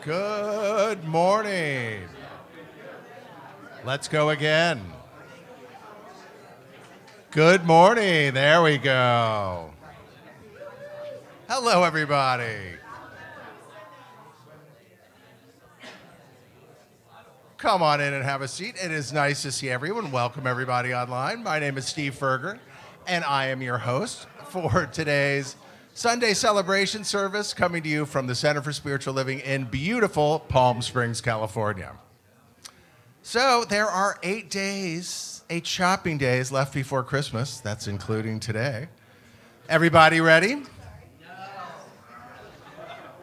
Good morning. Let's go again. Good morning. There we go. Hello, everybody. Come on in and have a seat. It is nice to see everyone. Welcome, everybody online. My name is Steve Ferger, and I am your host for today's Sunday celebration service coming to you from the Center for Spiritual Living in beautiful Palm Springs, California. So there are 8 shopping days left before Christmas. That's including today. Everybody ready?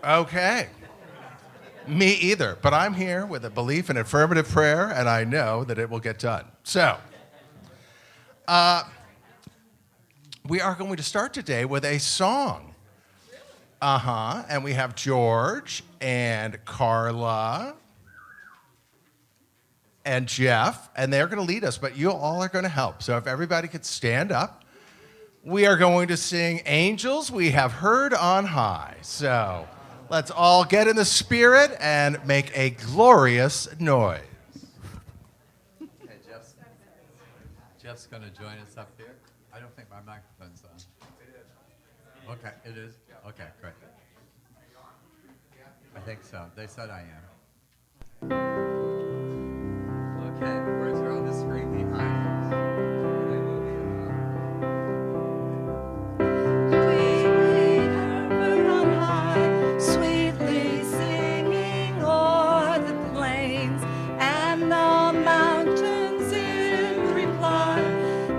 No. Okay. Me either, but I'm here with a belief in affirmative prayer, and I know that it will get done. So, we are going to start today with a song. And we have George and Carla and Jeff, and they're going to lead us, but you all are going to help. So if everybody could stand up, we are going to sing Angels We Have Heard on High. So let's all get in the spirit and make a glorious noise. Okay, Jeff's going to join us up here. I don't think my microphone's on. It is. Okay, it is? Okay, great. I think so. They said I am. Okay, words are on the screen behind us.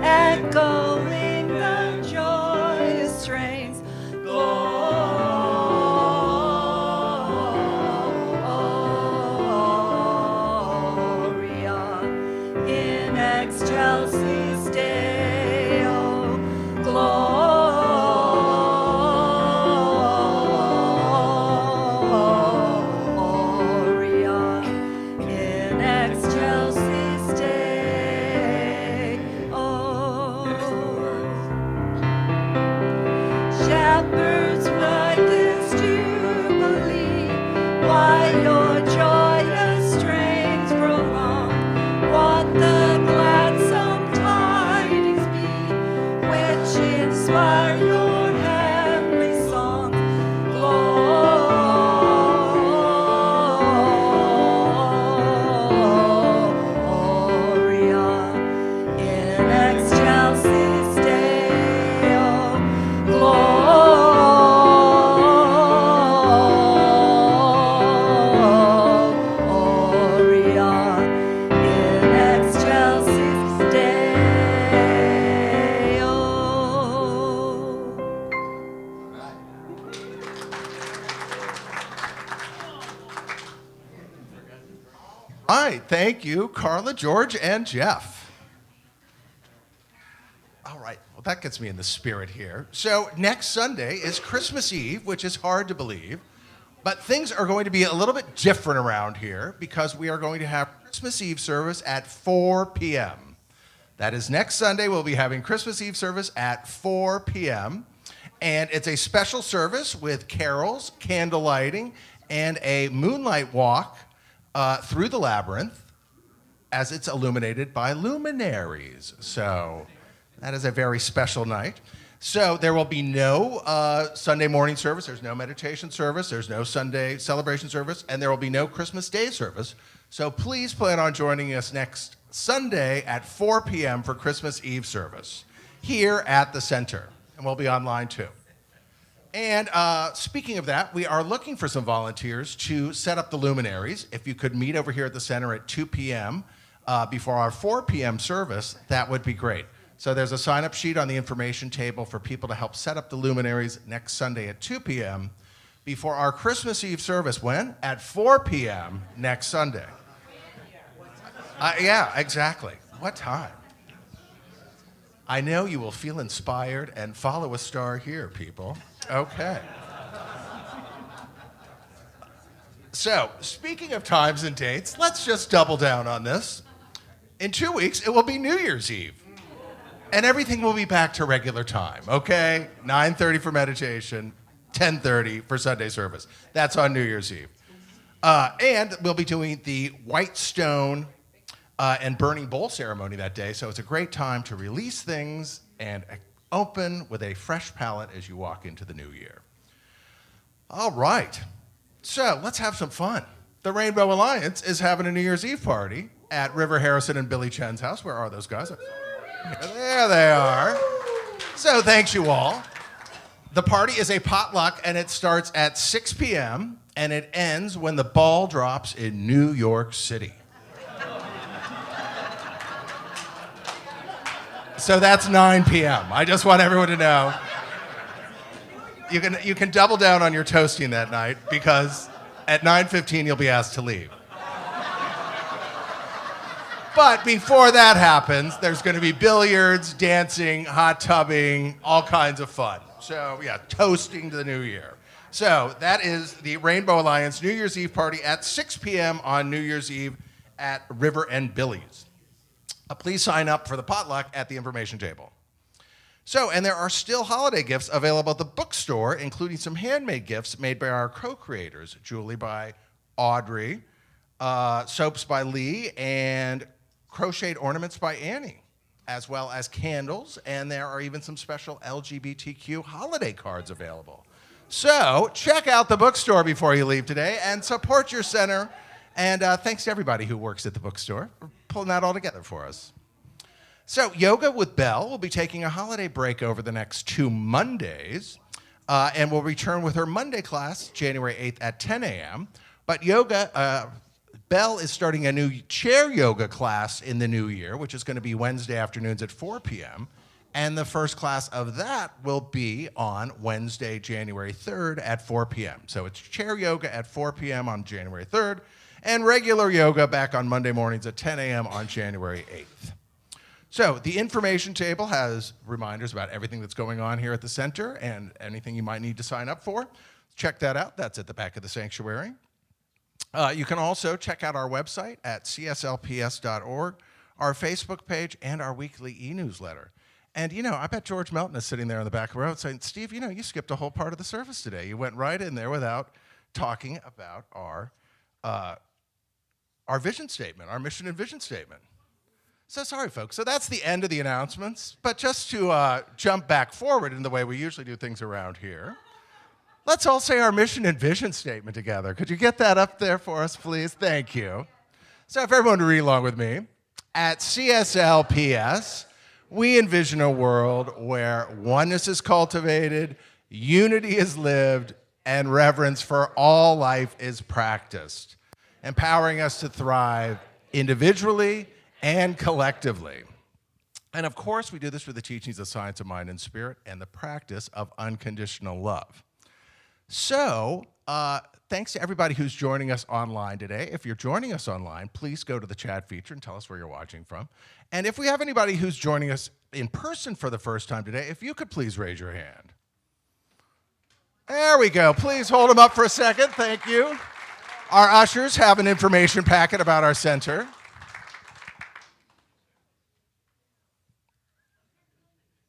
Echoing the joyous strains, Gloria in excelsis Deo, Gloria in excelsis Deo. Shepherds, what this jubilee? Why your joyous strains prolong? What the gladsome tidings be, which inspire your heavenly songs? Gloria in excelsis Deo. All right, thank you, Carla, George, and Jeff. All right, well, that gets me in the spirit here. So next Sunday is Christmas Eve, which is hard to believe, but things are going to be a little bit different around here because we are going to have Christmas Eve service at 4 p.m. That is next Sunday. We'll be having Christmas Eve service at 4 p.m., and it's a special service with carols, candle lighting, and a moonlight walk through the labyrinth as it's illuminated by luminaries. So that is a very special night. So there will be no Sunday morning service. There's no meditation service. There's no Sunday celebration service. And there will be no Christmas Day service. So please plan on joining us next Sunday at 4 p.m. for Christmas Eve service here at the center. And we'll be online too. And speaking of that, we are looking for some volunteers to set up the luminaries. If you could meet over here at the center at 2 p.m. Before our 4 p.m. service, that would be great. So there's a sign-up sheet on the information table for people to help set up the luminaries next Sunday at 2 p.m. before our Christmas Eve service. When? At 4 p.m. next Sunday. Yeah, exactly. What time? I know you will feel inspired and follow a star here, people. Okay. So, speaking of times and dates, let's just double down on this. In 2 weeks, it will be New Year's Eve. And everything will be back to regular time, okay? 9:30 for meditation, 10:30 for Sunday service. That's on New Year's Eve. And we'll be doing the White Stone and Burning Bowl ceremony that day. So it's a great time to release things and open with a fresh palate as you walk into the new year. All right. So let's have some fun. The Rainbow Alliance is having a New Year's Eve party at River Harrison and Billy Chen's house. Where are those guys? There they are. So thanks you all. The party is a potluck, and it starts at 6 p.m., and it ends when the ball drops in New York City. So that's 9 p.m. I just want everyone to know. You can double down on your toasting that night, because at 9:15 you'll be asked to leave. But before that happens, there's going to be billiards, dancing, hot tubbing, all kinds of fun. So yeah, toasting to the new year. So that is the Rainbow Alliance New Year's Eve party at 6 p.m. on New Year's Eve at River and Billy's. Please sign up for the potluck at the information table. So, and there are still holiday gifts available at the bookstore, including some handmade gifts made by our co-creators, jewelry by Audrey, soaps by Lee, and crocheted ornaments by Annie, as well as candles, and there are even some special LGBTQ holiday cards available. So check out the bookstore before you leave today and support your center. And thanks to everybody who works at the bookstore for pulling that all together for us. So Yoga with Belle will be taking a holiday break over the next 2 Mondays, and will return with her Monday class January 8th at 10 a.m. But Belle is starting a new chair yoga class in the new year, which is going to be Wednesday afternoons at 4 p.m. And the first class of that will be on Wednesday, January 3rd at 4 p.m. So it's chair yoga at 4 p.m. on January 3rd, and regular yoga back on Monday mornings at 10 a.m. on January 8th. So the information table has reminders about everything that's going on here at the center and anything you might need to sign up for. Check that out. That's at the back of the sanctuary. You can also check out our website at cslps.org, our Facebook page, and our weekly e-newsletter. And, I bet George Melton is sitting there in the back row saying, Steve, you skipped a whole part of the service today. You went right in there without talking about our vision statement, our mission and vision statement. So sorry, folks. So that's the end of the announcements. But just to jump back forward in the way we usually do things around here, let's all say our mission and vision statement together. Could you get that up there for us, please? Thank you. So if everyone would read along with me, at CSLPS, we envision a world where oneness is cultivated, unity is lived, and reverence for all life is practiced, empowering us to thrive individually and collectively. And of course, we do this through the teachings of science of mind and spirit and the practice of unconditional love. So, thanks to everybody who's joining us online today. If you're joining us online, please go to the chat feature and tell us where you're watching from. And if we have anybody who's joining us in person for the first time today, if you could please raise your hand. There we go. Please hold them up for a second. Thank you. Our ushers have an information packet about our center.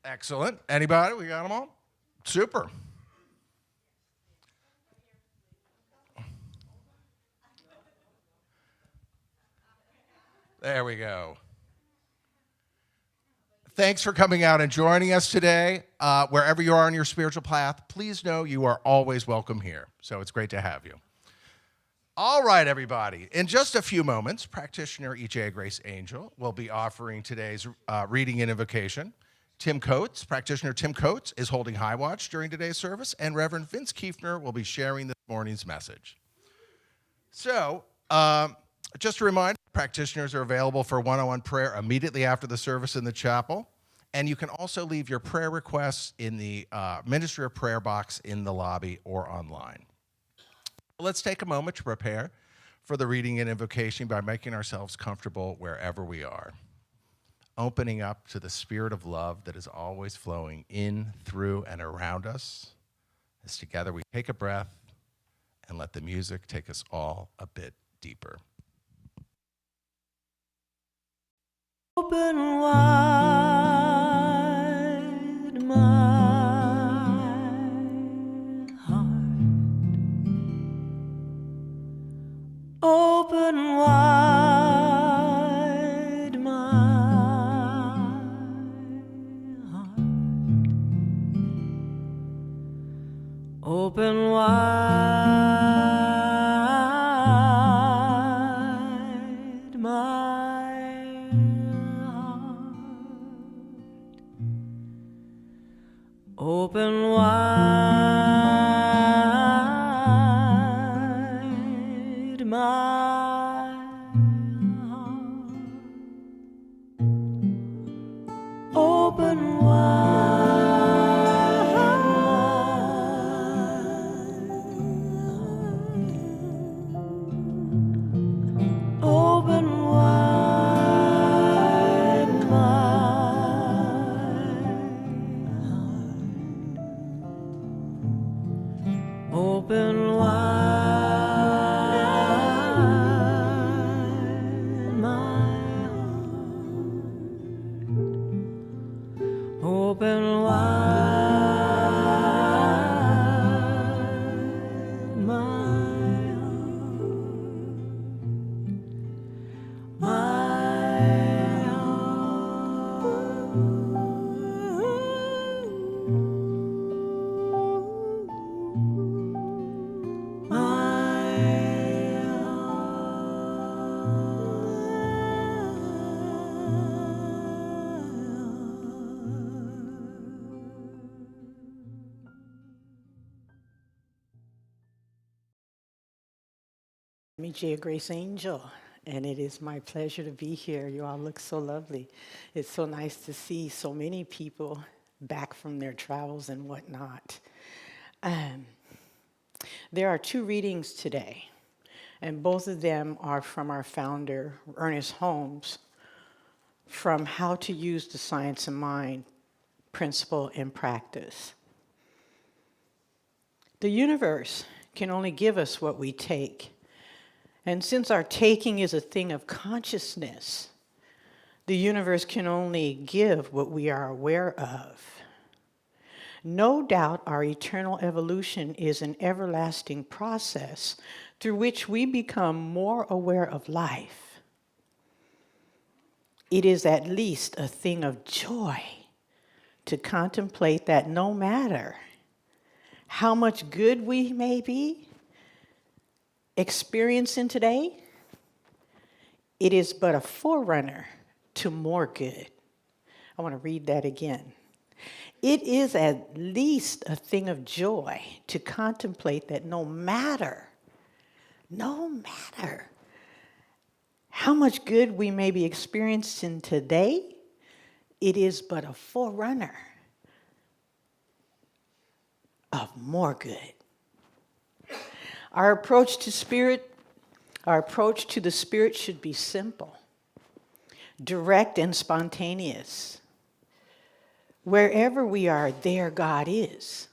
Excellent. Anybody? We got them all? Super. There we go. Thanks for coming out and joining us today. Wherever you are on your spiritual path, please know you are always welcome here. So it's great to have you. All right, everybody. In just a few moments, practitioner E.J. Grace Angel will be offering today's reading and invocation. Practitioner Tim Coates, is holding high watch during today's service, and Reverend Vince Kiefner will be sharing this morning's message. So, just a reminder, practitioners are available for one-on-one prayer immediately after the service in the chapel, and you can also leave your prayer requests in the Ministry of Prayer box in the lobby or online. Let's take a moment to prepare for the reading and invocation by making ourselves comfortable wherever we are, opening up to the spirit of love that is always flowing in, through, and around us, as together we take a breath and let the music take us all a bit deeper. Open wide my heart, Open wide my heart. Open wide my heart. Open wide my heart. Open wide. Open wide my heart. Open wide my heart. Open wide my I'm Gia Grace Angel, and it is my pleasure to be here. You all look so lovely. It's so nice to see so many people back from their travels and whatnot. There are 2 readings today, and both of them are from our founder, Ernest Holmes, from How to Use the Science of Mind, Principle and Practice. The universe can only give us what we take. And since our taking is a thing of consciousness, the universe can only give what we are aware of. No doubt our eternal evolution is an everlasting process through which we become more aware of life. It is at least a thing of joy to contemplate that no matter how much good we may be experiencing today, it is but a forerunner to more good. I want to read that again. It is at least a thing of joy to contemplate that no matter how much good we may be experiencing today, it is but a forerunner of more good. Our approach to the spirit should be simple, direct and spontaneous. Wherever we are, there God is.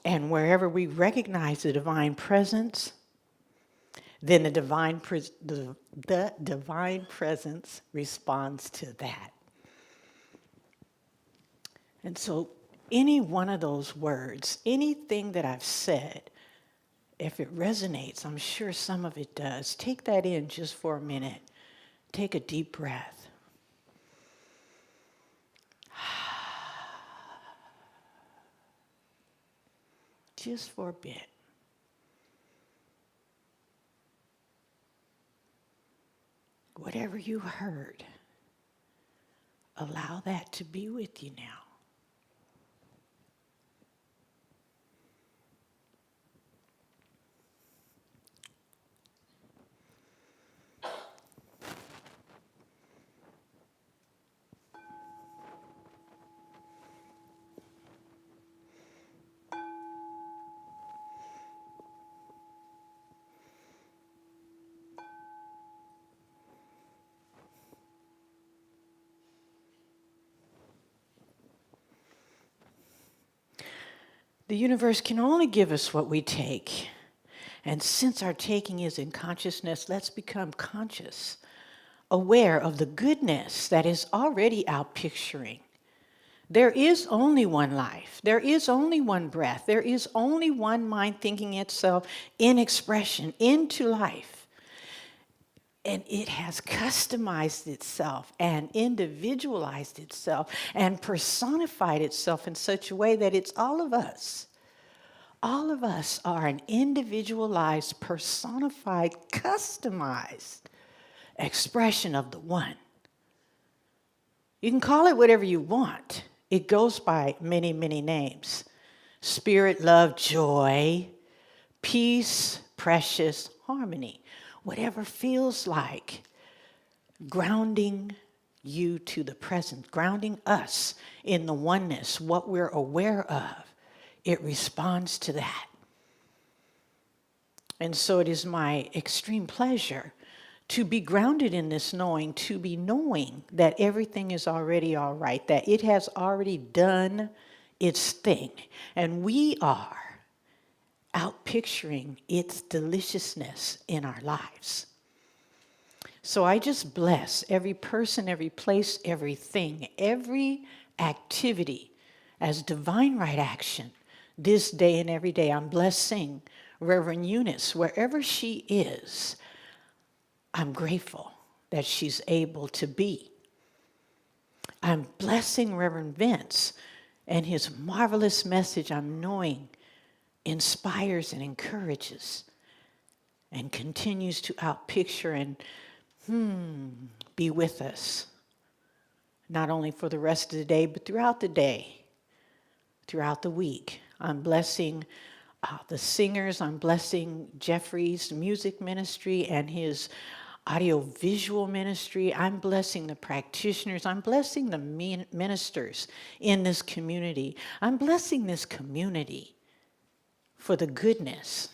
And wherever we recognize the divine presence, then the divine presence responds to that. And so any one of those words, anything that I've said, if it resonates, I'm sure some of it does. Take that in just for a minute. Take a deep breath. Just for a bit. Whatever you heard, allow that to be with you now. The universe can only give us what we take. And since our taking is in consciousness, let's become conscious, aware of the goodness that is already out picturing, There is only one life. There is only one breath. There is only one mind thinking itself in expression, into life. And it has customized itself and individualized itself and personified itself in such a way that it's all of us. All of us are an individualized, personified, customized expression of the one. You can call it whatever you want. It goes by many, many names. Spirit, love, joy, peace, precious, harmony. Whatever feels like grounding you to the present, grounding us in the oneness, what we're aware of, it responds to that. And so it is my extreme pleasure to be grounded in this knowing, to be knowing that everything is already all right, that it has already done its thing. And we are out picturing its deliciousness in our lives. So I just bless every person, every place, everything, every activity as divine right action this day and every day. I'm blessing Reverend Eunice, wherever she is. I'm grateful that she's able to be. I'm blessing Reverend Vince and his marvelous message, I'm knowing, inspires and encourages and continues to outpicture and be with us, not only for the rest of the day, but throughout the day, throughout the week. I'm blessing the singers. I'm blessing Jeffrey's music ministry and his audio-visual ministry. I'm blessing the practitioners. I'm blessing the ministers in this community. I'm blessing this community for the goodness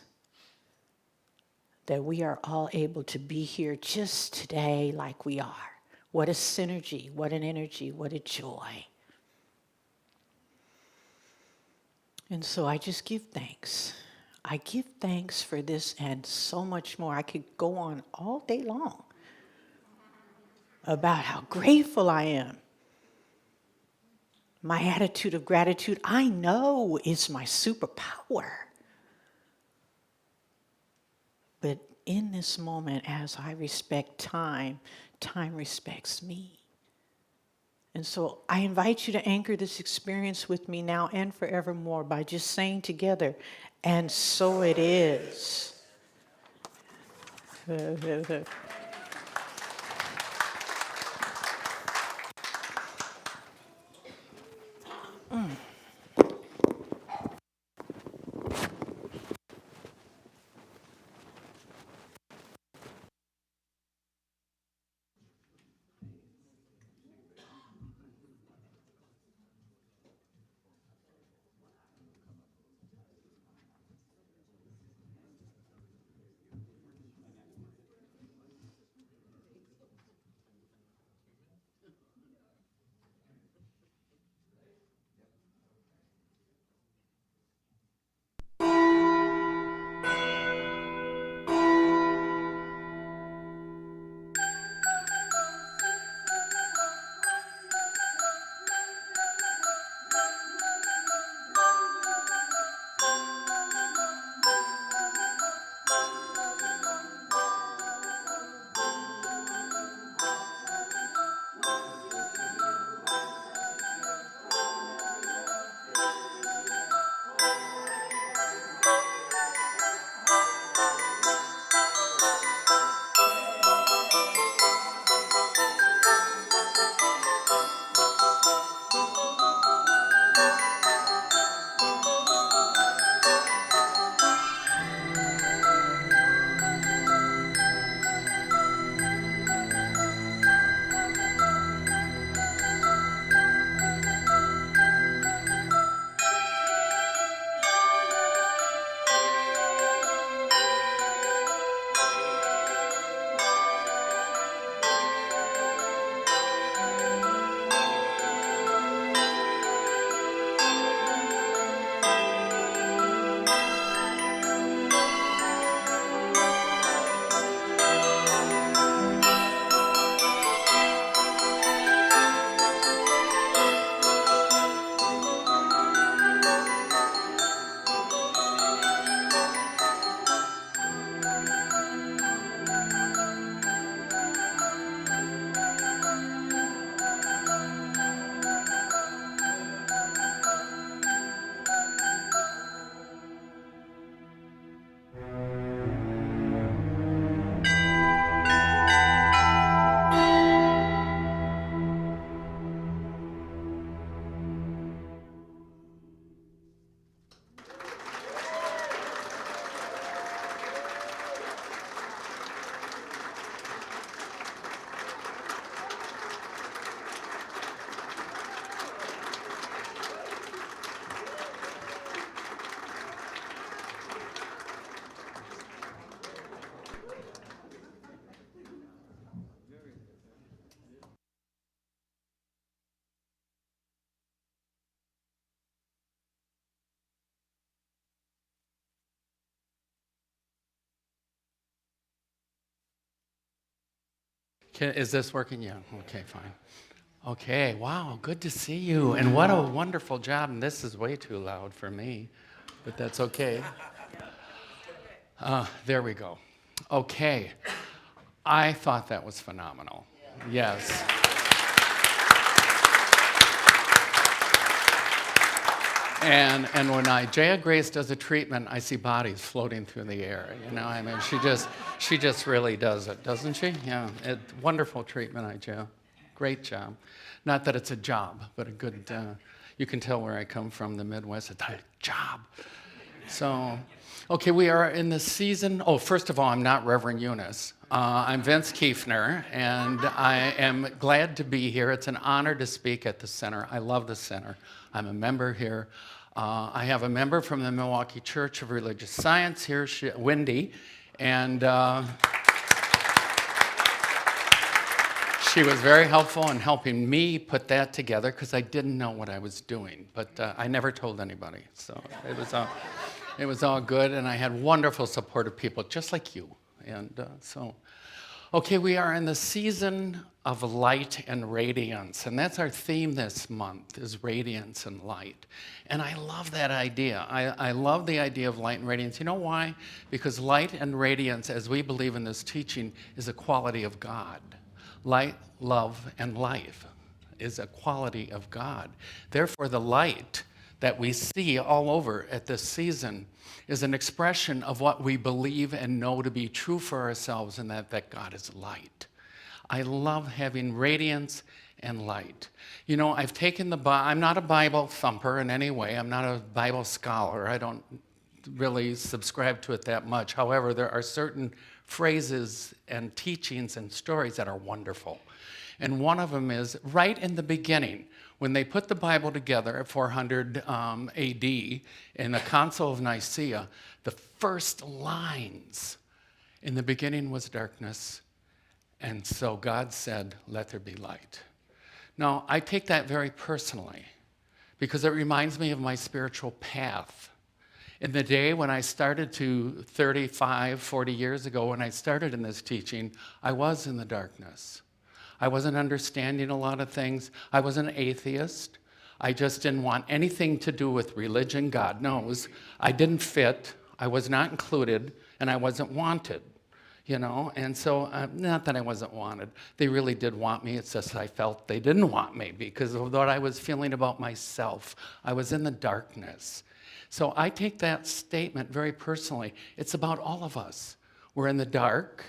that we are all able to be here just today like we are. What a synergy, what an energy, what a joy. And so I just give thanks. I give thanks for this and so much more. I could go on all day long about how grateful I am. My attitude of gratitude, I know, is my superpower. But in this moment, as I respect time, time respects me. And so I invite you to anchor this experience with me now and forevermore by just saying together, and so it is. Is this working? Yeah. Okay, fine. Okay, wow, good to see you. And what a wonderful job. And this is way too loud for me, but that's okay. There we go. Okay. I thought that was phenomenal. Yes. And when Jaya Grace does a treatment, I see bodies floating through the air. You know, I mean, she just really does it, doesn't she? Yeah. Wonderful treatment, Jaya. Great job. Not that it's a job, but a good. You can tell where I come from, the Midwest. It's a job. So, okay, we are in the season. Oh, first of all, I'm not Reverend Eunice. I'm Vince Kiefner, and I am glad to be here. It's an honor to speak at the center. I love the center. I'm a member here. I have a member from the Milwaukee Church of Religious Science here, Wendy, and she was very helpful in helping me put that together because I didn't know what I was doing, but I never told anybody, so it was all good, and I had wonderful supportive people just like you, and okay, we are in the season of light and radiance, and that's our theme this month, is radiance and light. And I love that idea. I love the idea of light and radiance. You know why? Because light and radiance, as we believe in this teaching, is a quality of God. Light, love, and life is a quality of God. Therefore, the light that we see all over at this season is an expression of what we believe and know to be true for ourselves, and that God is light. I love having radiance and light. You know, I've taken I'm not a Bible thumper in any way. I'm not a Bible scholar. I don't really subscribe to it that much. However, there are certain phrases and teachings and stories that are wonderful. And one of them is right in the beginning, when they put the Bible together at 400 AD in the Council of Nicaea, the first lines, in the beginning was darkness, and so God said, let there be light. Now, I take that very personally because it reminds me of my spiritual path. In the day when I started 35, 40 years ago, when I started in this teaching, I was in the darkness. I wasn't understanding a lot of things. I was an atheist. I just didn't want anything to do with religion, God knows. I didn't fit, I was not included, and I wasn't wanted, you know? And so, not that I wasn't wanted. They really did want me. It's just I felt they didn't want me because of what I was feeling about myself. I was in the darkness. So I take that statement very personally. It's about all of us. We're in the dark,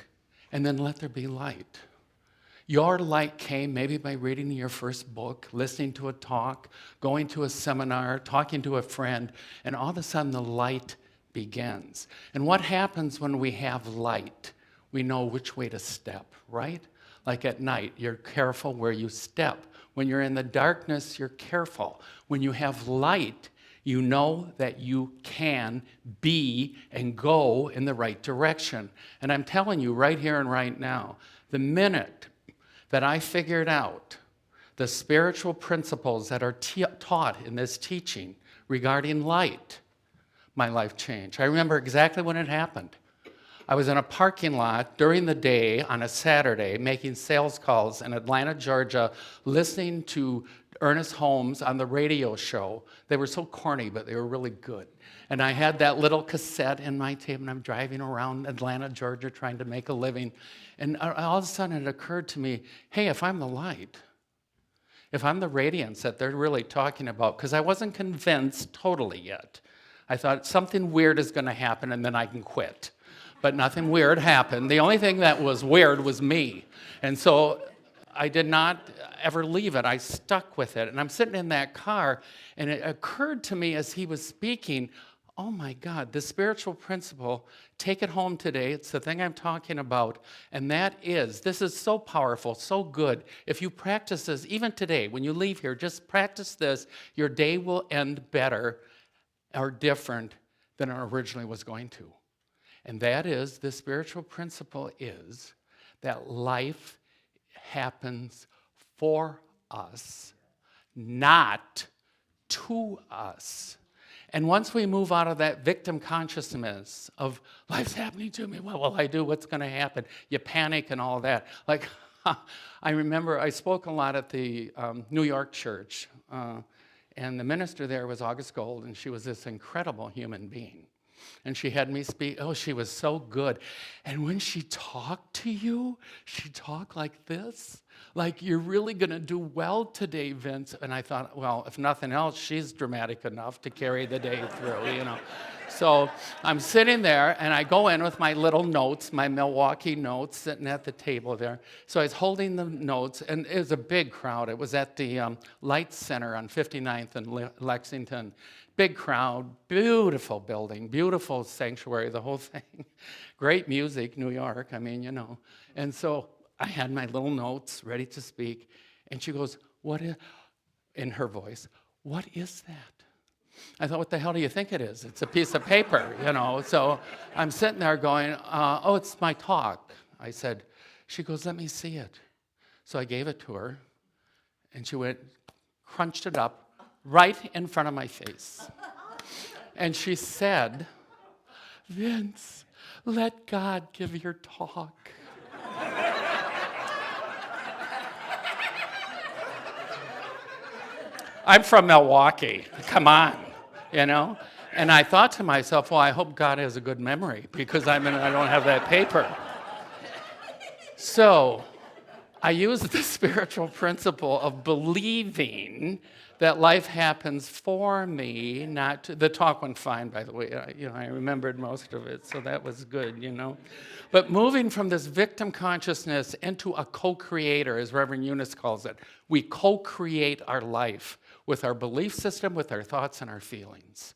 and then let there be light. Your light came maybe by reading your first book, listening to a talk, going to a seminar, talking to a friend, and all of a sudden the light begins. And what happens when we have light? We know which way to step, right? Like at night, you're careful where you step. When you're in the darkness, you're careful. When you have light, you know that you can be and go in the right direction. And I'm telling you right here and right now, the minute that I figured out the spiritual principles that are taught in this teaching regarding light, my life changed. I remember exactly when it happened. I was in a parking lot during the day on a Saturday making sales calls in Atlanta, Georgia, listening to Ernest Holmes on the radio show. They were so corny, but they were really good. And I had that little cassette in my tape, and I'm driving around Atlanta, Georgia, trying to make a living. And all of a sudden it occurred to me, hey, if I'm the light, if I'm the radiance that they're really talking about, because I wasn't convinced totally yet. I thought something weird is going to happen, and then I can quit. But nothing weird happened. The only thing that was weird was me. And so I did not ever leave it. I stuck with it. And I'm sitting in that car, and it occurred to me as he was speaking, oh my God, the spiritual principle, take it home today. It's the thing I'm talking about. And that is, this is so powerful, so good. If you practice this, even today, when you leave here, just practice this, your day will end better or different than it originally was going to. And that is, the spiritual principle is that life happens for us, not to us. And once we move out of that victim consciousness of life's happening to me, what will I do? What's going to happen? You panic and all that. Like, I remember I spoke a lot at the New York church, and the minister there was August Gold, and she was this incredible human being. And she had me speak. Oh, she was so good. And when she talked to you, she talked like this, like, you're really going to do well today, Vince. And I thought, well, if nothing else, she's dramatic enough to carry the day through, you know. So I'm sitting there, and I go in with my little notes, my Milwaukee notes, sitting at the table there. So I was holding the notes, and it was a big crowd. It was at the Light Center on 59th and Lexington. Big crowd, beautiful building, beautiful sanctuary, the whole thing. Great music, New York, I mean, you know. And so I had my little notes ready to speak, and she goes, in her voice, what is that? I thought, what the hell do you think it is? It's a piece of paper, you know. So I'm sitting there going, oh, it's my talk. I said, she goes, let me see it. So I gave it to her, and she went, crunched it up right in front of my face. And she said, Vince, let God give your talk. I'm from Milwaukee, come on, you know? And I thought to myself, well, I hope God has a good memory because I don't have that paper. So I used the spiritual principle of believing that life happens for me, not to, the talk went fine, by the way. I remembered most of it, so that was good, you know. But moving from this victim consciousness into a co-creator, as Reverend Eunice calls it, we co-create our life with our belief system, with our thoughts and our feelings.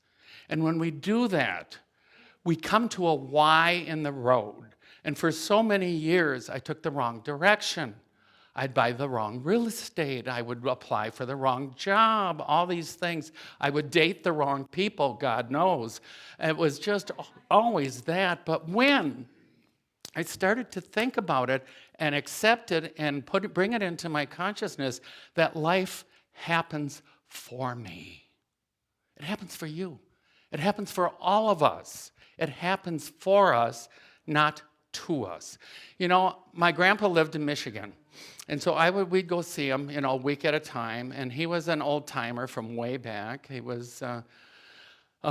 And when we do that, we come to a Y in the road. And for so many years, I took the wrong direction. I'd buy the wrong real estate. I would apply for the wrong job, all these things. I would date the wrong people, God knows. It was just always that. But when I started to think about it and accept it and bring it into my consciousness that life happens for me. It happens for you. It happens for all of us. It happens for us, not to us. You know, my grandpa lived in Michigan. And so we'd go see him, you know, a week at a time. And he was an old timer from way back. He was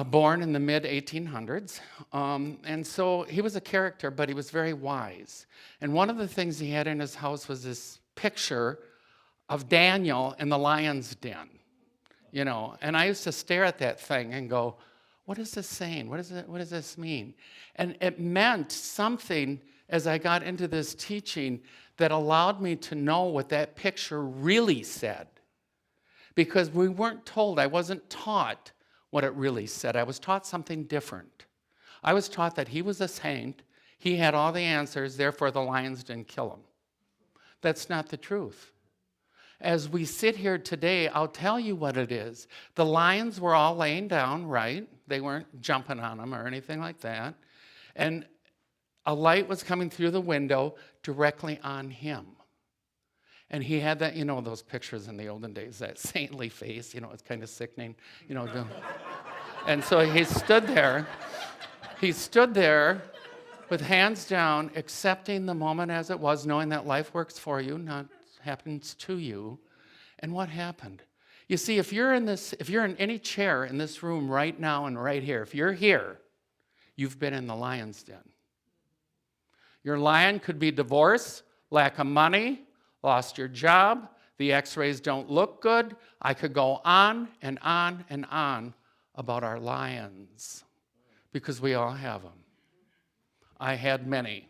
born in the mid-1800s. And so he was a character, but he was very wise. And one of the things he had in his house was this picture of Daniel in the lion's den, you know. And I used to stare at that thing and go, what is this saying? What does this mean? And it meant something as I got into this teaching that allowed me to know what that picture really said. Because we weren't told, I wasn't taught what it really said. I was taught something different. I was taught that he was a saint, he had all the answers, therefore the lions didn't kill him. That's not the truth. As we sit here today, I'll tell you what it is. The lions were all laying down, right? They weren't jumping on them or anything like that. And a light was coming through the window directly on him. And he had that, you know, those pictures in the olden days, that saintly face, you know, it's kind of sickening, you know. And so he stood there with hands down, accepting the moment as it was, knowing that life works for you, not happens to you. And what happened? You see, if you're in any chair in this room right now and right here, if you're here, you've been in the lion's den. Your lion could be divorce, lack of money, lost your job, the x-rays don't look good. I could go on and on and on about our lions because we all have them. I had many,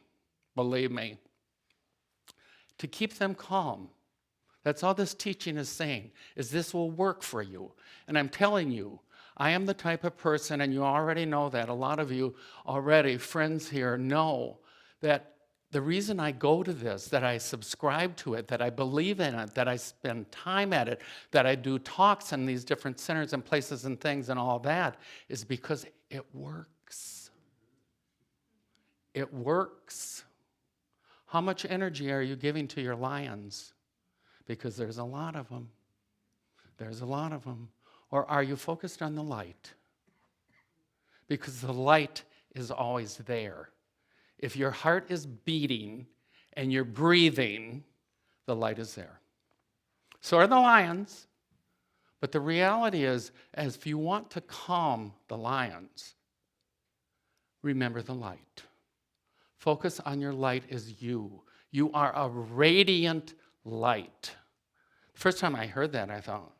believe me. To keep them calm. That's all this teaching is saying, is this will work for you. And I'm telling you, I am the type of person, and you already know that, a lot of you already, friends here, know that the reason I go to this, that I subscribe to it, that I believe in it, that I spend time at it, that I do talks in these different centers and places and things and all that, is because it works. It works. How much energy are you giving to your lions? Because there's a lot of them. There's a lot of them. Or are you focused on the light? Because the light is always there. If your heart is beating and you're breathing, the light is there. So are the lions. But the reality is, as if you want to calm the lions, remember the light. Focus on your light as you. You are a radiant light. The first time I heard that, I thought,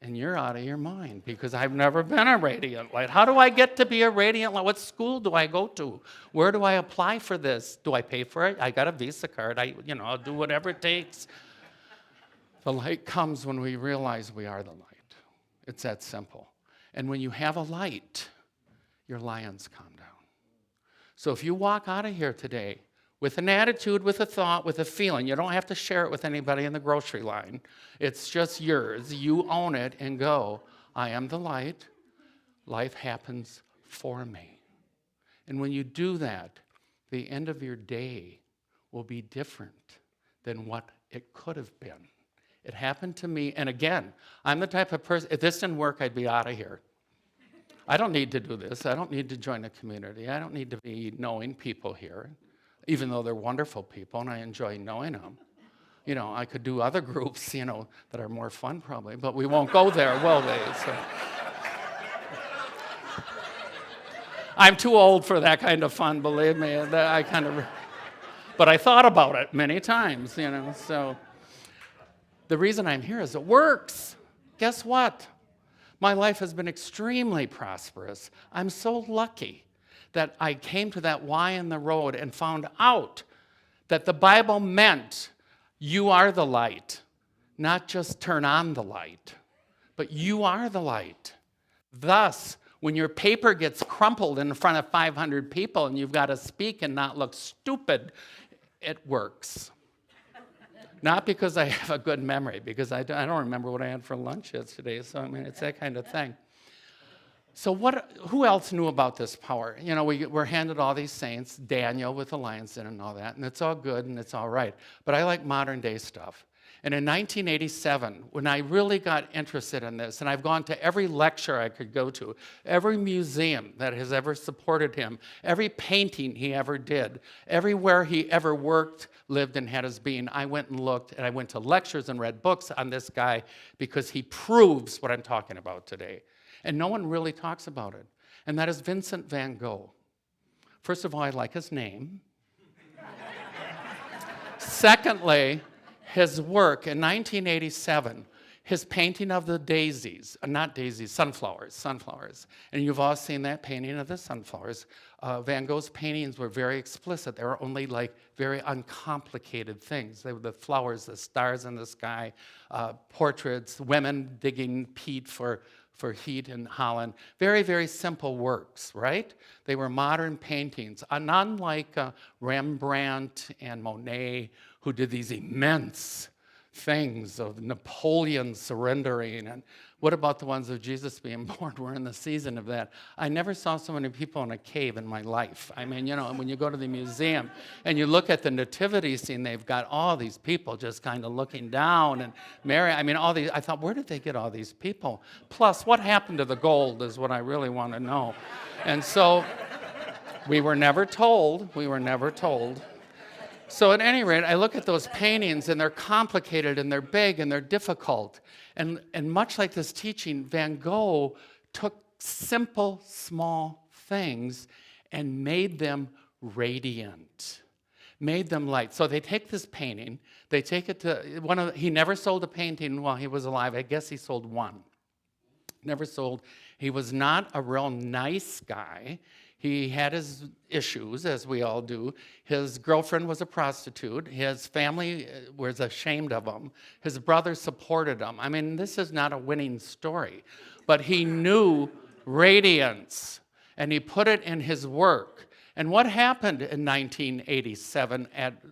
and you're out of your mind, because I've never been a radiant light. How do I get to be a radiant light? What school do I go to? Where do I apply for this? Do I pay for it? I got a Visa card. I'll do whatever it takes. The light comes when we realize we are the light. It's that simple. And when you have a light, your lions calm down. So if you walk out of here today with an attitude, with a thought, with a feeling, you don't have to share it with anybody in the grocery line. It's just yours. You own it and go, I am the light. Life happens for me. And when you do that, the end of your day will be different than what it could have been. It happened to me, and again, I'm the type of person, if this didn't work, I'd be out of here. I don't need to do this. I don't need to join a community. I don't need to be knowing people here, even though they're wonderful people, and I enjoy knowing them. I could do other groups, that are more fun probably, but we won't go there, will they? So. I'm too old for that kind of fun, believe me. But I thought about it many times, so. The reason I'm here is it works. Guess what? My life has been extremely prosperous. I'm so lucky that I came to that Y in the road and found out that the Bible meant you are the light, not just turn on the light, but you are the light. Thus, when your paper gets crumpled in front of 500 people and you've got to speak and not look stupid, it works. Not because I have a good memory, because I don't remember what I had for lunch yesterday. So, it's that kind of thing. So who else knew about this power? We're handed all these saints, Daniel with the lion's den and all that, and it's all good and it's all right. But I like modern day stuff. And in 1987, when I really got interested in this, and I've gone to every lecture I could go to, every museum that has ever supported him, every painting he ever did, everywhere he ever worked, lived, and had his being, I went and looked, and I went to lectures and read books on this guy because he proves what I'm talking about today. And no one really talks about it. And that is Vincent van Gogh. First of all, I like his name. Secondly, his work in 1987, his painting of the daisies, not daisies, sunflowers. And you've all seen that painting of the sunflowers. Van Gogh's paintings were very explicit. They were only very uncomplicated things. They were the flowers, the stars in the sky, portraits, women digging peat for heat in Holland. Very, very simple works, right? They were modern paintings, unlike Rembrandt and Monet, who did these immense things of Napoleon surrendering. And what about the ones of Jesus being born? We're in the season of that. I never saw so many people in a cave in my life. When you go to the museum and you look at the nativity scene, they've got all these people just kind of looking down. And Mary, all these, I thought, where did they get all these people? Plus, what happened to the gold is what I really want to know. And so we were never told. So at any rate, I look at those paintings, and they're complicated, and they're big, and they're difficult. And much like this teaching, Van Gogh took simple, small things and made them radiant, made them light. So they take this painting, they take it to he never sold a painting while he was alive. I guess he sold one. Never sold. He was not a real nice guy. He had his issues, as we all do. His girlfriend was a prostitute. His family was ashamed of him. His brother supported him. This is not a winning story. But he knew radiance, and he put it in his work. And what happened in 1987 at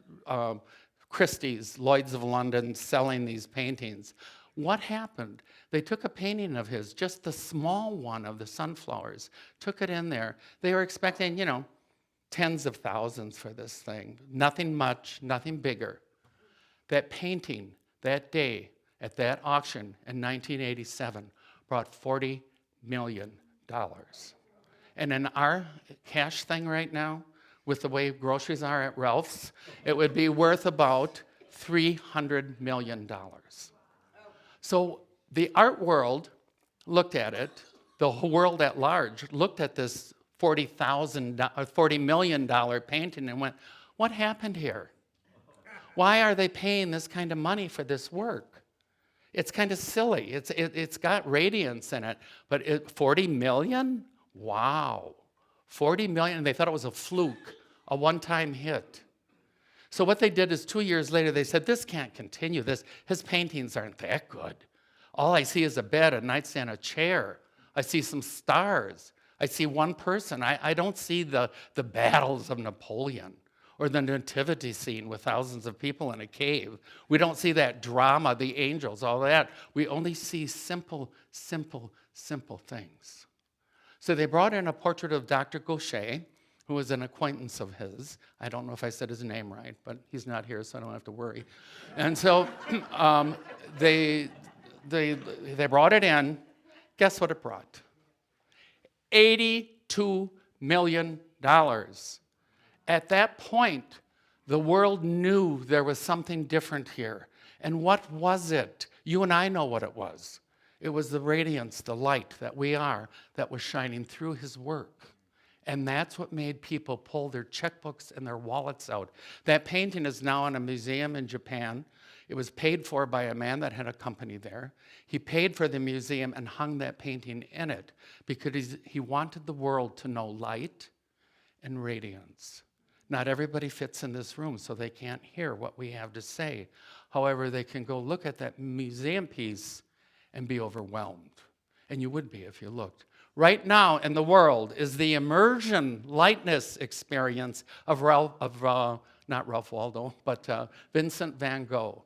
Christie's, Lloyd's of London, selling these paintings? What happened? They took a painting of his, just the small one of the sunflowers, took it in there. They were expecting, tens of thousands for this thing. Nothing much, nothing bigger. That painting, that day, at that auction in 1987, brought $40 million. And in our cash thing right now, with the way groceries are at Ralph's, it would be worth about $300 million. So the art world looked at it, the whole world at large looked at this $40 million painting and went, what happened here? Why are they paying this kind of money for this work? It's kind of silly. It's got radiance in it, but 40 million? Wow. 40 million, and they thought it was a fluke, a one-time hit. So what they did is 2 years later, they said, this can't continue. His paintings aren't that good. All I see is a bed, a nightstand, a chair. I see some stars. I see one person. I don't see the battles of Napoleon or the nativity scene with thousands of people in a cave. We don't see that drama, the angels, all that. We only see simple, simple, simple things. So they brought in a portrait of Dr. Gaucher, who was an acquaintance of his. I don't know if I said his name right, but he's not here, so I don't have to worry. And so they brought it in. Guess what it brought? $82 million. At that point, the world knew there was something different here. And what was it? You and I know what it was. It was the radiance, the light that we are, that was shining through his work. And that's what made people pull their checkbooks and their wallets out. That painting is now in a museum in Japan. It was paid for by a man that had a company there. He paid for the museum and hung that painting in it because he wanted the world to know light and radiance. Not everybody fits in this room, so they can't hear what we have to say. However, they can go look at that museum piece and be overwhelmed. And you would be if you looked. Right now in the world is the immersion lightness experience of not Ralph Waldo, but Vincent van Gogh.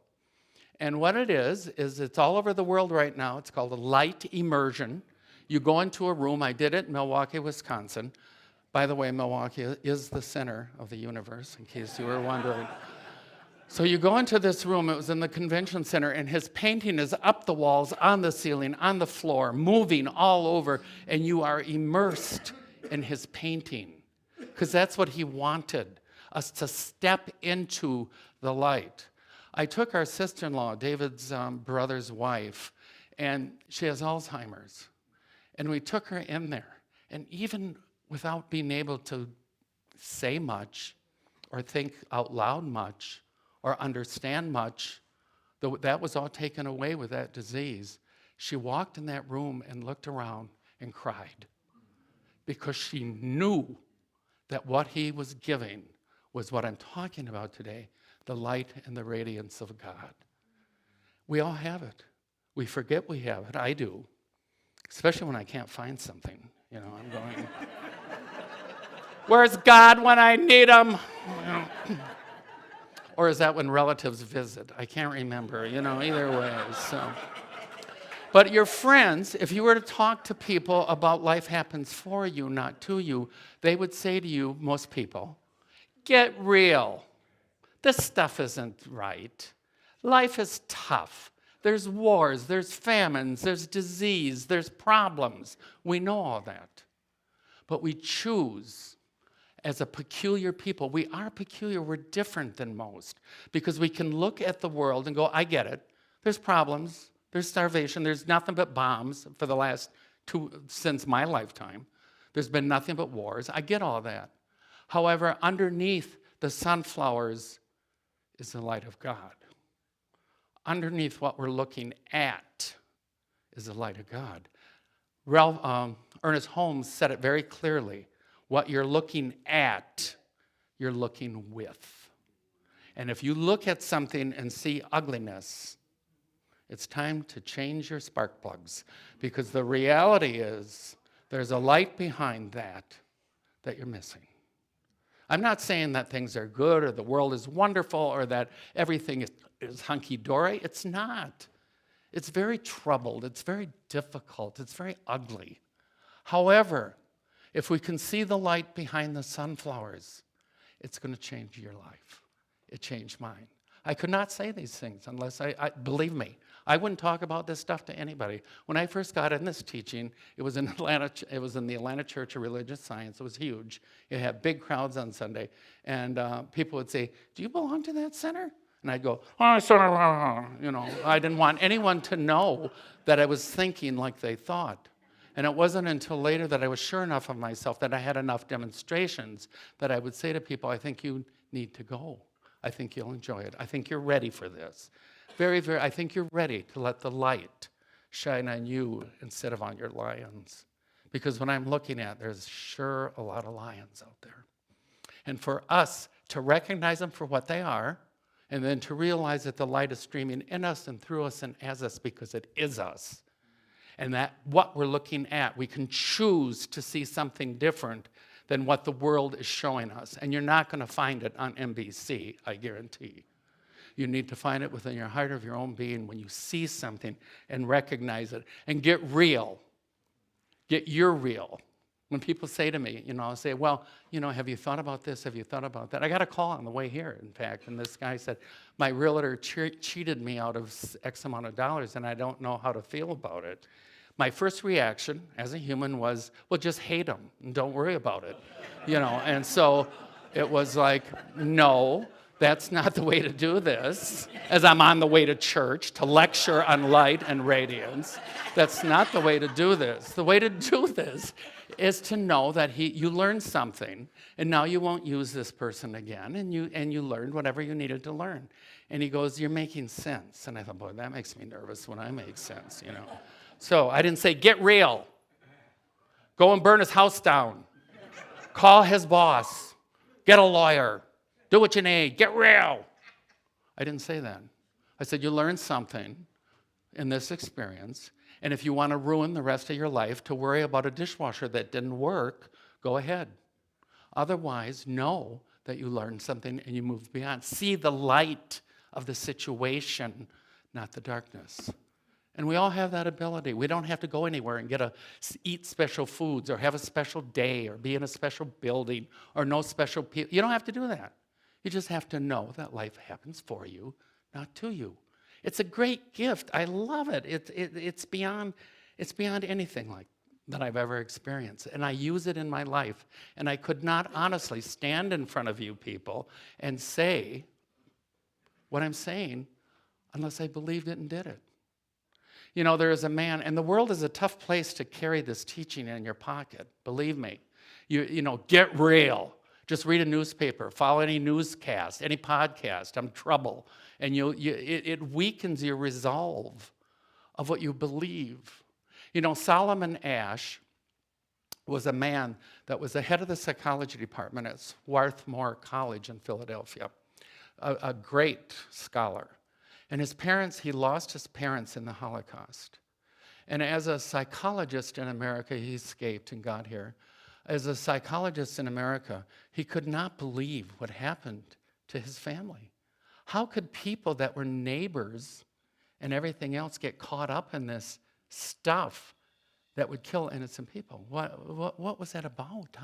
And what it is it's all over the world right now. It's called a light immersion. You go into a room. I did it in Milwaukee, Wisconsin. By the way, Milwaukee is the center of the universe, in case you were wondering. So you go into this room, it was in the convention center, and his painting is up the walls, on the ceiling, on the floor, moving all over, and you are immersed in his painting. Because that's what he wanted, us to step into the light. I took our sister-in-law, David's brother's wife, and she has Alzheimer's. And we took her in there, and even without being able to say much or think out loud much or understand much, that was all taken away with that disease. She walked in that room and looked around and cried because she knew that what he was giving was what I'm talking about today, the light and the radiance of God. We all have it. We forget we have it. I do, especially when I can't find something. You know, I'm going, where's God when I need him? You know. Or is that when relatives visit? I can't remember, either way. So. But your friends, if you were to talk to people about life happens for you, not to you, they would say to you, most people, get real. This stuff isn't right. Life is tough. There's wars, there's famines, there's disease, there's problems. We know all that. But we choose as a peculiar people. We are peculiar. We're different than most because we can look at the world and go, I get it. There's problems. There's starvation. There's nothing but bombs for the last since my lifetime. There's been nothing but wars. I get all that. However, underneath the sunflowers is the light of God. Underneath what we're looking at is the light of God. Ernest Holmes said it very clearly. What you're looking at, you're looking with. And if you look at something and see ugliness, it's time to change your spark plugs because the reality is there's a light behind that you're missing. I'm not saying that things are good or the world is wonderful or that everything is hunky-dory. It's not. It's very troubled. It's very difficult. It's very ugly. However, if we can see the light behind the sunflowers, it's going to change your life. It changed mine. I could not say these things unless I believe me, I wouldn't talk about this stuff to anybody. When I first got in this teaching, it was in Atlanta. It was in the Atlanta Church of Religious Science. It was huge. It had big crowds on Sunday. And people would say, do you belong to that center? And I'd go, oh, sorry, you know. I didn't want anyone to know that I was thinking like they thought. And it wasn't until later that I was sure enough of myself, that I had enough demonstrations, that I would say to people, I think you need to go. I think you'll enjoy it. I think you're ready for this. I think you're ready to let the light shine on you instead of on your lions. Because when I'm looking at, there's sure a lot of lions out there. And for us to recognize them for what they are, and then to realize that the light is streaming in us and through us and as us because it is us. And that what we're looking at, we can choose to see something different than what the world is showing us. And you're not going to find it on NBC, I guarantee. You need to find it within your heart of your own being when you see something and recognize it and get real. Get your real. When people say to me, I'll say, well, have you thought about this? Have you thought about that? I got a call on the way here, in fact, and this guy said, my realtor cheated me out of X amount of dollars, and I don't know how to feel about it. My first reaction as a human was, well, just hate him and don't worry about it. And so it was like, no, that's not the way to do this. As I'm on the way to church to lecture on light and radiance, that's not the way to do this. The way to do this is to know that you learned something, and now you won't use this person again, and you learned whatever you needed to learn. And he goes, you're making sense. And I thought, boy, that makes me nervous when I make sense, So I didn't say, get real. Go and burn his house down. Call his boss. Get a lawyer. Do what you need. Get real. I didn't say that. I said, you learned something in this experience, and if you want to ruin the rest of your life to worry about a dishwasher that didn't work, go ahead. Otherwise, know that you learned something and you moved beyond. See the light of the situation, not the darkness. And we all have that ability. We don't have to go anywhere and eat special foods or have a special day or be in a special building or know special people. You don't have to do that. You just have to know that life happens for you, not to you. It's a great gift. I love it. It's beyond anything like that I've ever experienced. And I use it in my life. And I could not honestly stand in front of you people and say what I'm saying unless I believed it and did it. There is a man, and the world is a tough place to carry this teaching in your pocket. Believe me. Get real. Just read a newspaper, follow any newscast, any podcast. I'm trouble. And it weakens your resolve of what you believe. Solomon Ash was a man that was the head of the psychology department at Swarthmore College in Philadelphia, a great scholar. And he lost his parents in the Holocaust. And as a psychologist in America, he escaped and got here. As a psychologist in America, he could not believe what happened to his family. How could people that were neighbors and everything else get caught up in this stuff that would kill innocent people? What was that about?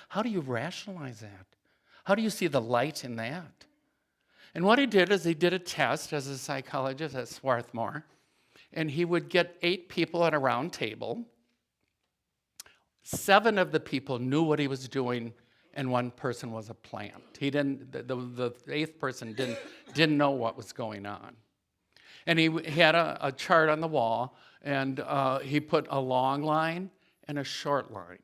How do you rationalize that? How do you see the light in that? And what he did is he did a test as a psychologist at Swarthmore, and he would get 8 people at a round table. 7 of the people knew what he was doing, and 1 person was a plant. He didn't. The 8th person didn't know what was going on. And he had a chart on the wall, and he put a long line and a short line.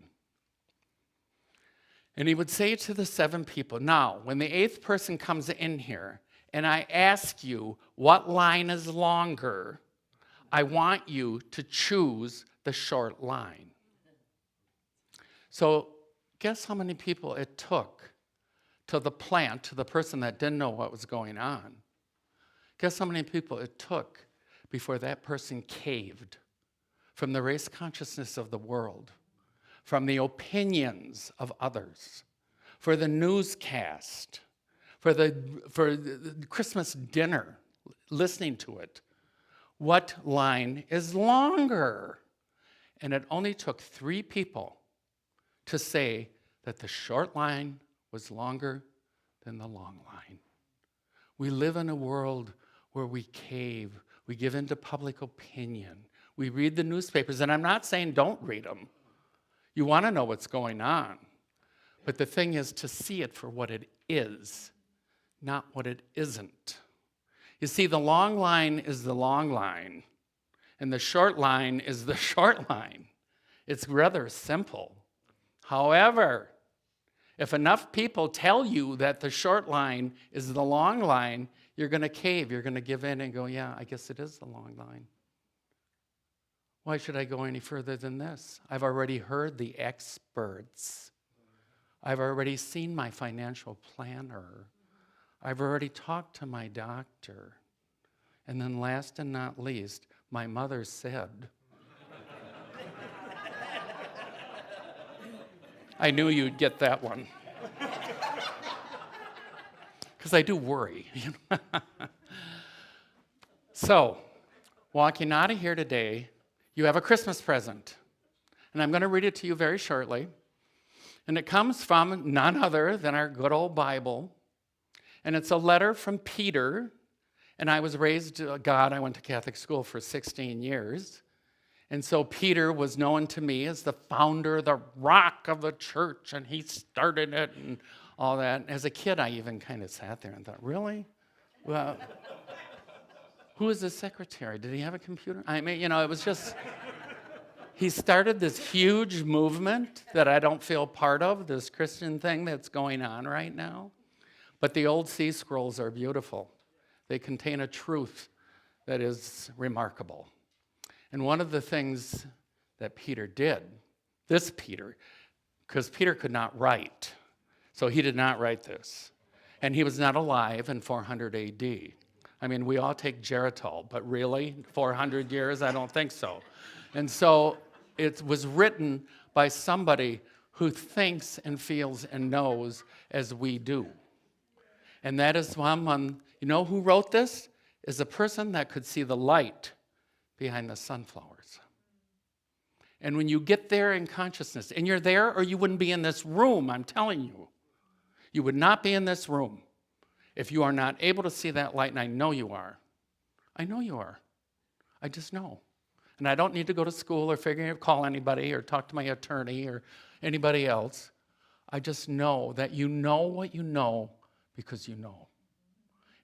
And he would say to the 7 people, now, when the 8th person comes in here, and I ask you what line is longer, I want you to choose the short line. So guess how many people it took to the plant, to the person that didn't know what was going on. Guess how many people it took before that person caved from the race consciousness of the world, from the opinions of others, for the newscast, for the Christmas dinner, listening to it. What line is longer? And it only took 3 people to say that the short line was longer than the long line. We live in a world where we cave, we give in to public opinion, we read the newspapers, and I'm not saying don't read them. You want to know what's going on. But the thing is to see it for what it is, not what it isn't. You see, the long line is the long line, and the short line is the short line. It's rather simple. However, if enough people tell you that the short line is the long line, you're going to cave. You're going to give in and go, yeah, I guess it is the long line. Why should I go any further than this? I've already heard the experts. I've already seen my financial planner. I've already talked to my doctor. And then last and not least, my mother said. I knew you'd get that one. Because I do worry. So, walking out of here today, you have a Christmas present. And I'm going to read it to you very shortly. And it comes from none other than our good old Bible. And it's a letter from Peter. And I was raised, I went to Catholic school for 16 years. And so Peter was known to me as the founder, the rock of the church, and he started it and all that. And as a kid, I even kind of sat there and thought, really? Well, who is the secretary? Did he have a computer? I mean, it was just, he started this huge movement that I don't feel part of, this Christian thing that's going on right now. But the old sea scrolls are beautiful. They contain a truth that is remarkable. And one of the things that Peter did, this Peter, because Peter could not write, so he did not write this. And he was not alive in 400 AD. I mean, we all take Geritol, but really, 400 years? I don't think so. And so it was written by somebody who thinks and feels and knows as we do. And that is someone, you know who wrote this? Is a person that could see the light behind the sunflowers. And when you get there in consciousness, and you're there or you wouldn't be in this room, I'm telling you. You would not be in this room if you are not able to see that light, and I know you are. I know you are. I just know. And I don't need to go to school or call anybody or talk to my attorney or anybody else. I just know that you know what you know because you know.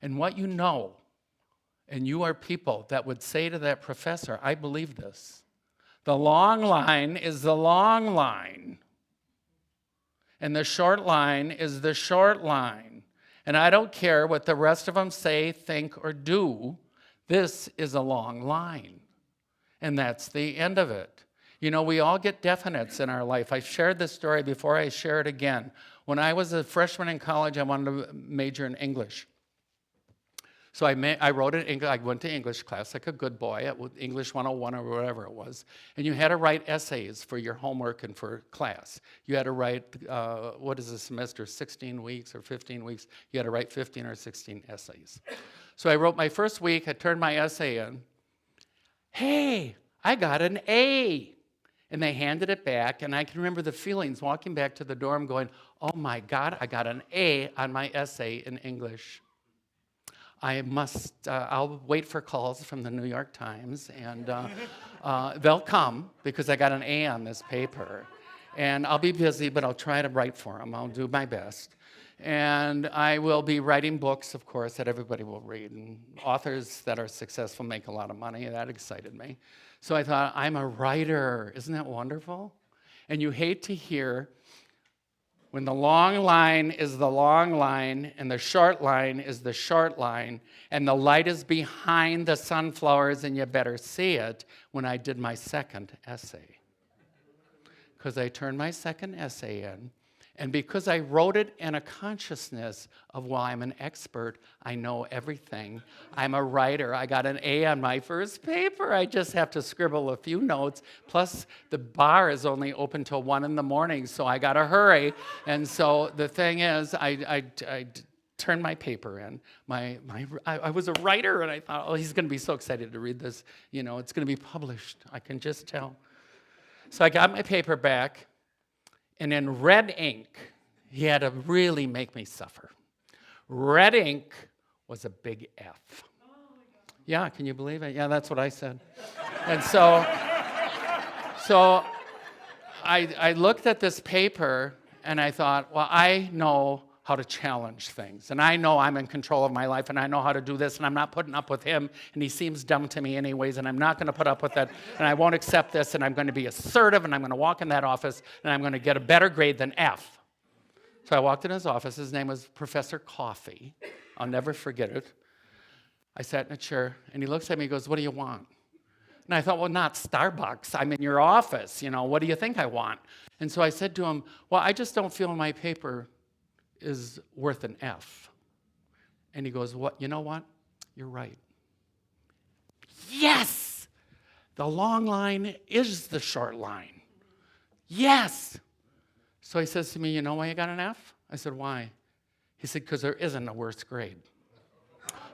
And what you know, and you are people that would say to that professor, I believe this. The long line is the long line. And the short line is the short line. And I don't care what the rest of them say, think, or do. This is a long line. And that's the end of it. You know, we all get definites in our life. I shared this story before. I share it again. When I was a freshman in college, I wanted to major in English. So I wrote in English. I went to English class like a good boy at English 101 or whatever it was. And you had to write essays for your homework and for class. You had to write, what is a semester, 16 weeks or 15 weeks? You had to write 15 or 16 essays. So I wrote my first week. I turned my essay in. Hey, I got an A. And they handed it back. And I can remember the feelings walking back to the dorm going, oh my God, I got an A on my essay in English. I'll wait for calls from the New York Times, and they'll come because I got an A on this paper. And I'll be busy, but I'll try to write for them. I'll do my best. And I will be writing books, of course, that everybody will read. And authors that are successful make a lot of money. That excited me. So I thought, I'm a writer. Isn't that wonderful? And you hate to hear when the long line is the long line and the short line is the short line and the light is behind the sunflowers and you better see it when I did my second essay. Because I turned my second essay in, and because I wrote it in a consciousness of, well, I'm an expert, I know everything, I'm a writer, I got an A on my first paper, I just have to scribble a few notes, plus the bar is only open till 1 in the morning, so I gotta hurry. And so the thing is, I turned my paper in. I was a writer, and I thought, oh, he's gonna be so excited to read this, it's gonna be published, I can just tell. So I got my paper back, and in red ink, he had to really make me suffer. Red ink was a big F. Yeah, can you believe it? Yeah, that's what I said. And so I looked at this paper, and I thought, well, I know how to challenge things. And I know I'm in control of my life, and I know how to do this, and I'm not putting up with him, and he seems dumb to me anyways, and I'm not going to put up with that, and I won't accept this, and I'm going to be assertive, and I'm going to walk in that office, and I'm going to get a better grade than F. So I walked in his office. His name was Professor Coffee. I'll never forget it. I sat in a chair, and he looks at me and goes, "What do you want?" And I thought, well, not Starbucks. I'm in your office. What do you think I want? And so I said to him, well, I just don't feel my paper is worth an F. And he goes, "What? You know what? You're right." Yes! The long line is the short line. Yes! So he says to me, "You know why you got an F?" I said, "Why?" He said, "Because there isn't a worse grade."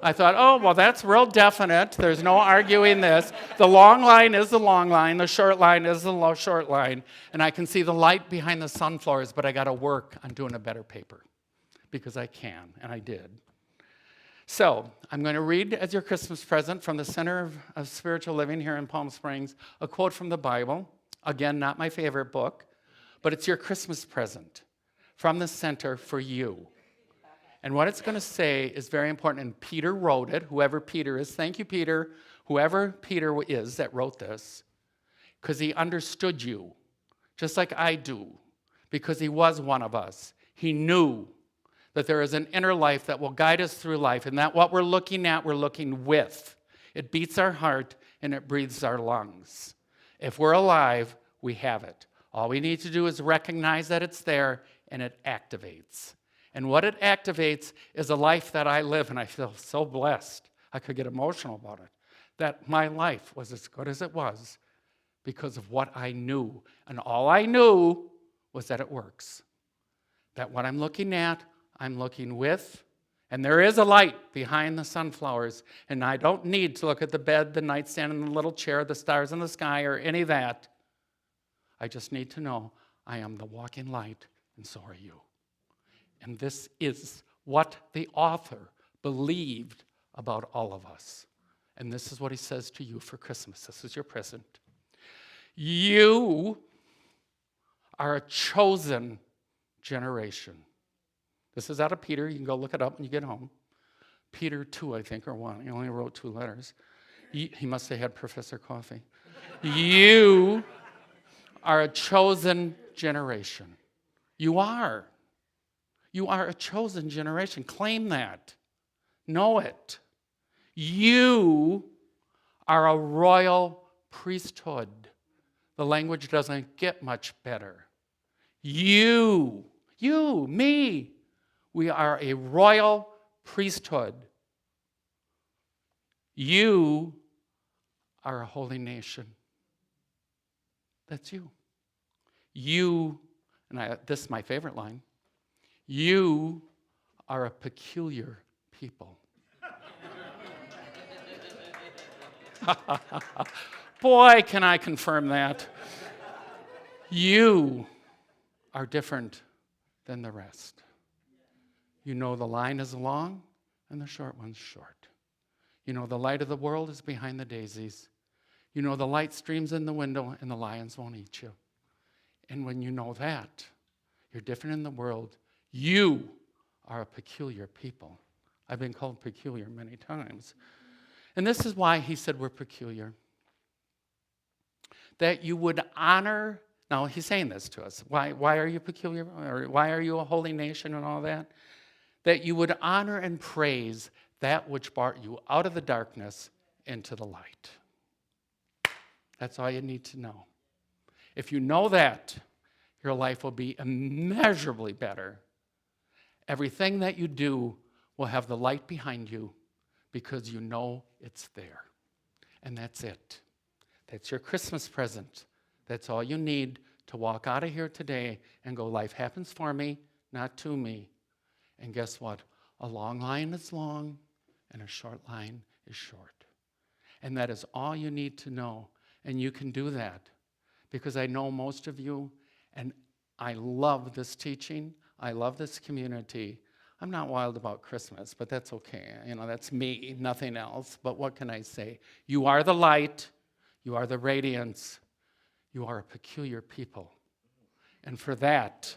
I thought, oh, well, that's real definite. There's no arguing this. The long line is the long line. The short line is the short line. And I can see the light behind the sunflowers, but I got to work on doing a better paper because I can, and I did. So I'm going to read as your Christmas present from the Center of Spiritual Living here in Palm Springs, a quote from the Bible. Again, not my favorite book, but it's your Christmas present from the center for you. And what it's going to say is very important. And Peter wrote it, whoever Peter is. Thank you, Peter. Whoever Peter is that wrote this, because he understood you, just like I do, because he was one of us. He knew that there is an inner life that will guide us through life, and that what we're looking at, we're looking with. It beats our heart, and it breathes our lungs. If we're alive, we have it. All we need to do is recognize that it's there, and it activates. And what it activates is a life that I live, and I feel so blessed. I could get emotional about it. That my life was as good as it was because of what I knew. And all I knew was that it works. That what I'm looking at, I'm looking with. And there is a light behind the sunflowers. And I don't need to look at the bed, the nightstand, and the little chair, the stars in the sky, or any of that. I just need to know I am the walking light, and so are you. And this is what the author believed about all of us. And this is what he says to you for Christmas. This is your present. You are a chosen generation. This is out of Peter. You can go look it up when you get home. Peter 2, I think, or 1. He only wrote 2 letters. He must have had Professor Coffee. You are a chosen generation. You are. You are a chosen generation. Claim that. Know it. You are a royal priesthood. The language doesn't get much better. You, me, we are a royal priesthood. You are a holy nation. That's you. You, and this is my favorite line, you are a peculiar people. Boy, can I confirm that. You are different than the rest. You know the line is long and the short one's short. You know the light of the world is behind the daisies. You know the light streams in the window and the lions won't eat you. And when you know that, you're different in the world. You are a peculiar people. I've been called peculiar many times. And this is why he said we're peculiar. That you would honor, now he's saying this to us. Why are you peculiar? Or why are you a holy nation and all that? That you would honor and praise that which brought you out of the darkness into the light. That's all you need to know. If you know that, your life will be immeasurably better. Everything that you do will have the light behind you because you know it's there. And that's it. That's your Christmas present. That's all you need to walk out of here today and go, life happens for me, not to me. And guess what? A long line is long and a short line is short. And that is all you need to know. And you can do that because I know most of you, and I love this teaching. I love this community. I'm not wild about Christmas, but that's okay. That's me, nothing else. But what can I say? You are the light. You are the radiance. You are a peculiar people. And for that,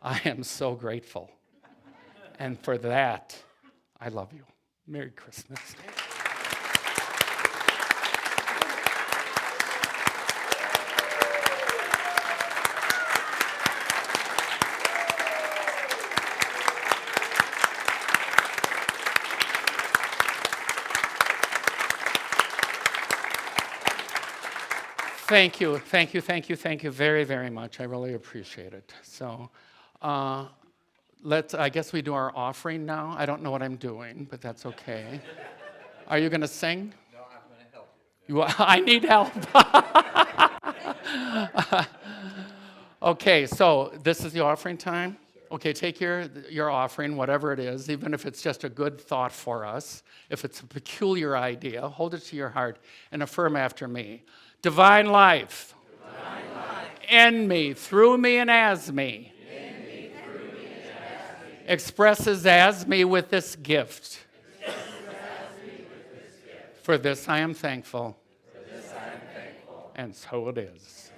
I am so grateful. And for that, I love you. Merry Christmas. Thank you very, very much. I really appreciate it. So I guess we do our offering now. I don't know what I'm doing, but that's okay. Are you going to sing? No, I'm going to help you. I need help. Okay, so this is the offering time. Okay, take your offering, whatever it is, even if it's just a good thought for us. If it's a peculiar idea, hold it to your heart and affirm after me. Divine life, in me, through me, and as me, expresses as me with this gift. For this I am thankful, and so it is.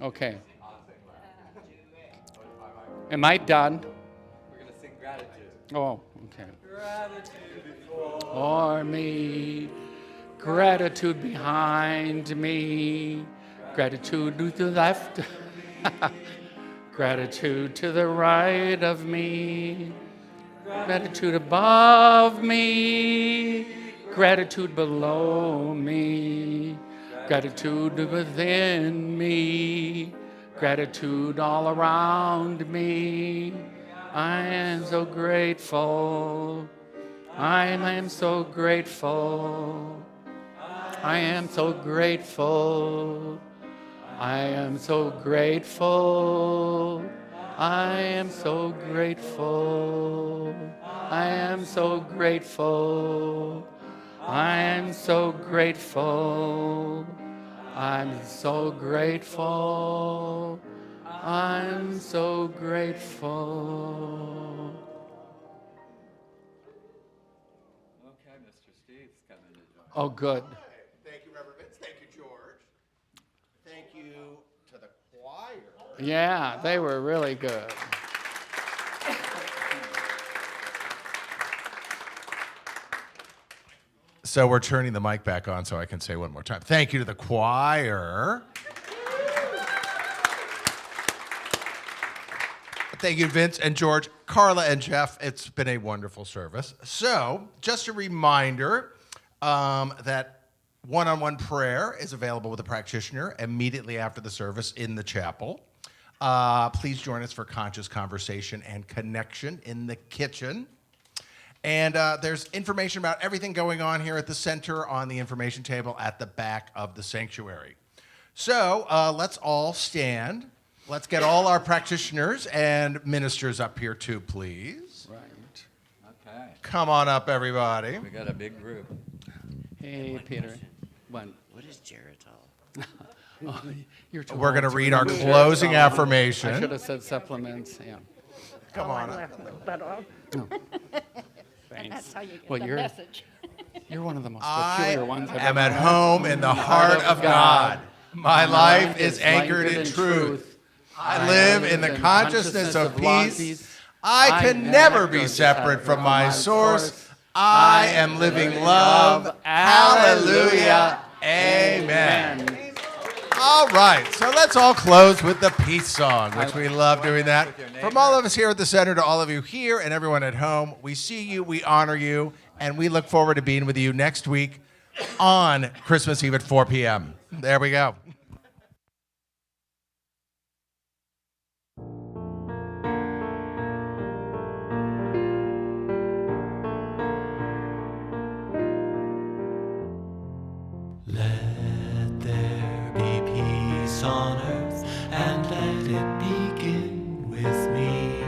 Okay. Am I done? We're going to sing gratitude. Oh, okay. Gratitude For me, gratitude behind me, gratitude to the left, gratitude to the right of me, gratitude above me, gratitude below me, gratitude within me, gratitude all around me. I am so grateful. I am so grateful. I am so grateful. I am so grateful. I am so grateful. I am so grateful. I am so grateful. I'm so grateful. I'm so grateful. Okay, Mr. Steve's coming to join. Oh, good. Thank you, Reverend Vince. Thank you, George. Thank you to the choir. Yeah, they were really good. So we're turning the mic back on so I can say one more time. Thank you to the choir. Thank you, Vince and George, Carla and Jeff. It's been a wonderful service. So just a reminder that one-on-one prayer is available with a practitioner immediately after the service in the chapel. Please join us for conscious conversation and connection in the kitchen. And there's information about everything going on here at the center on the information table at the back of the sanctuary. So let's all stand. Let's get all our practitioners and ministers up here too, please. Right. Okay. Come on up, everybody. We got a big group. Hey, Peter. One. What is geritol? Oh, you're too We're old going to to read our remember closing that. I should affirmation. have said supplements. Yeah. Come on up. Thanks. That's how you get Well, the message. You're one of the most I peculiar ones. I've am ever at met. home in the heart of God. My life is anchored in truth. I live in the consciousness of peace. I can never be separate from my source. I am living love. Hallelujah. Amen. All right, so let's all close with the peace song, which we love doing that. From all of us here at the center to all of you here and everyone at home, we see you, we honor you, and we look forward to being with you next week on Christmas Eve at 4 p.m. There we go. Let there be peace on earth, and let it begin with me.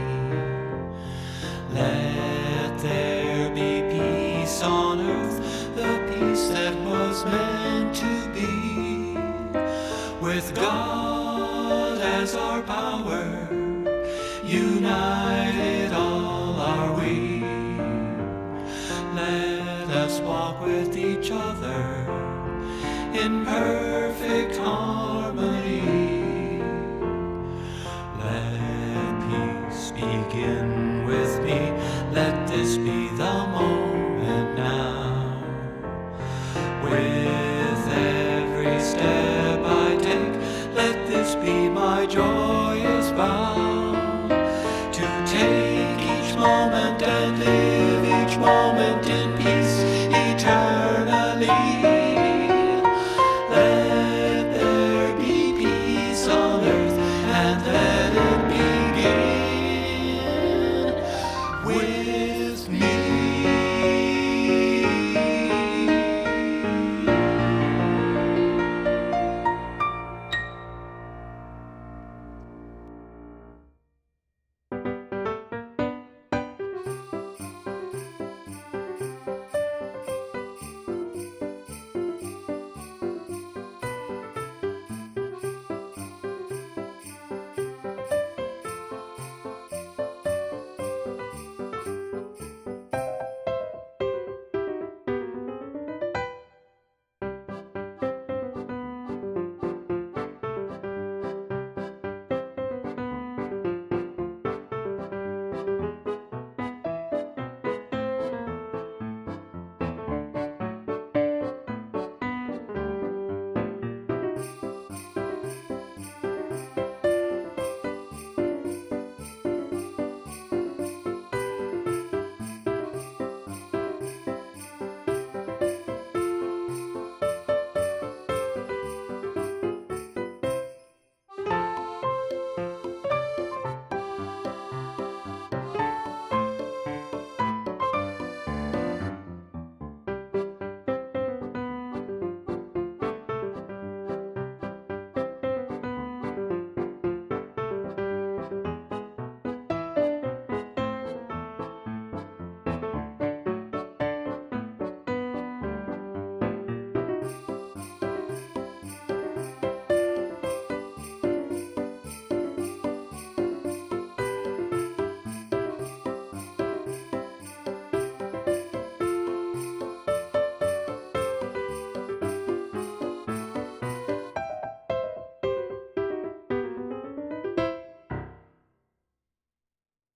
Let there be peace on earth, the peace that was meant to be. With God as our power, united all are we. Let us walk with each other in perfect harmony. my joy.